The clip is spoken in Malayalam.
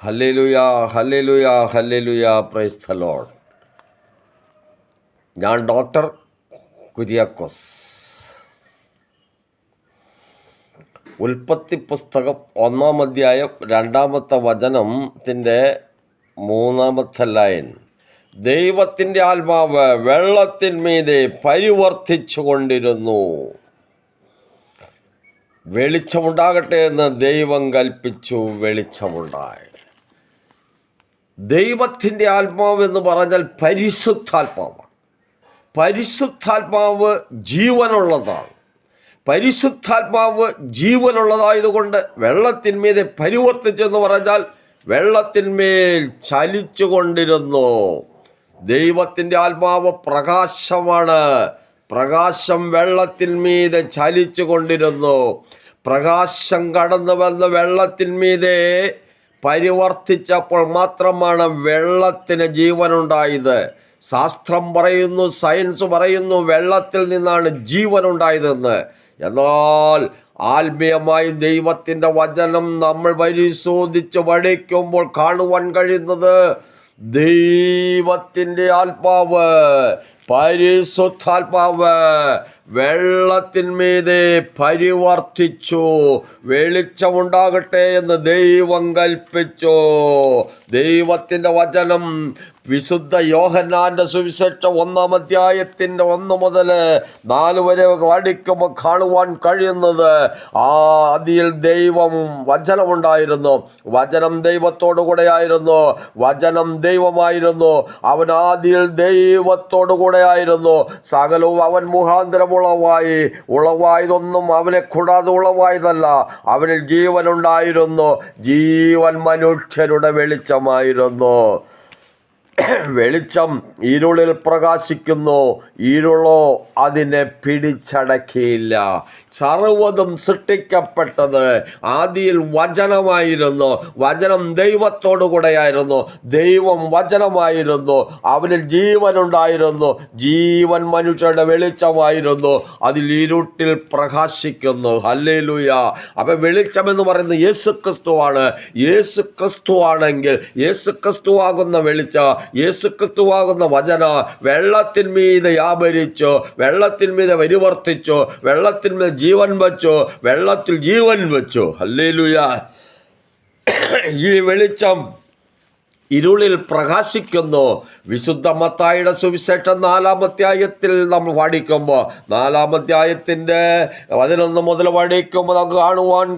Hallelujah, hallelujah, hallelujah, praise the Lord. ഞാൻ ഡോക്ടർ കുര്യാക്കോസ്. ഉൽപ്പത്തി പുസ്തകം 1-ാം അധ്യായം 2-ാമത്തെ വചനത്തിൻ്റെ 3-ാമത്തെ ലൈൻ. ദൈവത്തിൻ്റെ ആത്മാവ് വെള്ളത്തിന്മീതെ പരിവർത്തിച്ചു കൊണ്ടിരുന്നു. വെളിച്ചമുണ്ടാകട്ടെ എന്ന് ദൈവം കൽപ്പിച്ചു, വെളിച്ചമുണ്ടായി. ദൈവത്തിൻ്റെ ആത്മാവ് എന്ന് പറഞ്ഞാൽ പരിശുദ്ധാത്മാവാണ്. പരിശുദ്ധാത്മാവ് ജീവനുള്ളതാണ്. പരിശുദ്ധാത്മാവ് ജീവനുള്ളതായതുകൊണ്ട് വെള്ളത്തിന്മീതെ പരിവർത്തിച്ചെന്ന് പറഞ്ഞാൽ വെള്ളത്തിന്മേൽ ചലിച്ചു കൊണ്ടിരുന്നു. ദൈവത്തിൻ്റെ ആത്മാവ് പ്രകാശമാണ്. പ്രകാശം വെള്ളത്തിന്മീതെ ചലിച്ചു കൊണ്ടിരുന്നു. പ്രകാശം കടന്നു വന്ന് വെള്ളത്തിന്മീതെ പരിവർത്തിച്ചപ്പോൾ മാത്രമാണ് വെള്ളത്തിന് ജീവനുണ്ടായത്. ശാസ്ത്രം പറയുന്നു, സയൻസ് പറയുന്നു വെള്ളത്തിൽ നിന്നാണ് ജീവനുണ്ടായതെന്ന്. എന്നാൽ ആത്മീയമായി ദൈവത്തിൻ്റെ വചനം നമ്മൾ പരിശോധിച്ച് പഠിക്കുമ്പോൾ കാണുവാൻ കഴിയുന്നത് ദൈവത്തിൻ്റെ ആത്മാവ്, പരിശുദ്ധാത്മാവ് വെള്ളത്തിന്മീതെ പരിവർത്തിച്ചു. വെളിച്ചമുണ്ടാകട്ടെ എന്ന് ദൈവം കൽപ്പിച്ചു. ദൈവത്തിൻ്റെ വചനം വിശുദ്ധ യോഹന്നാൻ്റെ സുവിശേഷം 1-ാം അധ്യായത്തിൻ്റെ 1 മുതൽ 4 വരെ പഠിക്കുമ്പോൾ കാണുവാൻ കഴിയുന്നത് ആദിയിൽ ദൈവം വചനമുണ്ടായിരുന്നു. വചനം ദൈവത്തോടു കൂടെയായിരുന്നു. വചനം ദൈവമായിരുന്നു. അവൻ ആദിയിൽ ദൈവത്തോടു കൂടെയായിരുന്നു. സകലവും അവൻ മുഖാന്തരം ഉളവായതൊന്നും അവനെ കൂടാതെ ഉളവായതല്ല. അവനിൽ ജീവനുണ്ടായിരുന്നു. ജീവൻ മനുഷ്യരുടെ വെളിച്ചമായിരുന്നു. വെളിച്ചം ഇരുളിൽ പ്രകാശിക്കുന്നു, ഇരുളോ അതിനെ പിടിച്ചടക്കിയില്ല. സർവ്വതും സൃഷ്ടിക്കപ്പെട്ടത് ആദിയിൽ വചനമായിരുന്നു. വചനം ദൈവത്തോടു കൂടെയായിരുന്നു. ദൈവം വചനമായിരുന്നു. അവനിൽ ജീവനുണ്ടായിരുന്നു. ജീവൻ മനുഷ്യരുടെ വെളിച്ചമായിരുന്നു. അതിൽ ഇരുട്ടിൽ പ്രകാശിക്കുന്നു. ഹല്ലേലൂയ. അപ്പം വെളിച്ചമെന്ന് പറയുന്നത് യേശുക്രിസ്തുവാണ്. യേശുക്രിസ്തുവാണെങ്കിൽ യേശുക്രിസ്തുവാകുന്ന വെളിച്ചം, യേശുക്രിസ്തുവാകുന്ന വചന വെള്ളത്തിന്മീതെ വ്യാപരിച്ചു, വെള്ളത്തിന്മീതെ പരിവർത്തിച്ചു, വെള്ളത്തിന്മീതെ ജീവൻ വച്ചു, വെള്ളത്തിൽ ജീവൻ വച്ചു. ഹല്ലേലൂയ. ഈ വെളിച്ചം ഇരുളിൽ പ്രകാശിക്കുന്നു. വിശുദ്ധ മത്തായിയുടെ സുവിശേഷം 4-ാം അധ്യായത്തിൽ നമ്മൾ പഠിക്കുമ്പോൾ 4-ാം അധ്യായത്തിൻ്റെ 11 മുതൽ പഠിക്കുമ്പോൾ നമുക്ക് കാണുവാൻ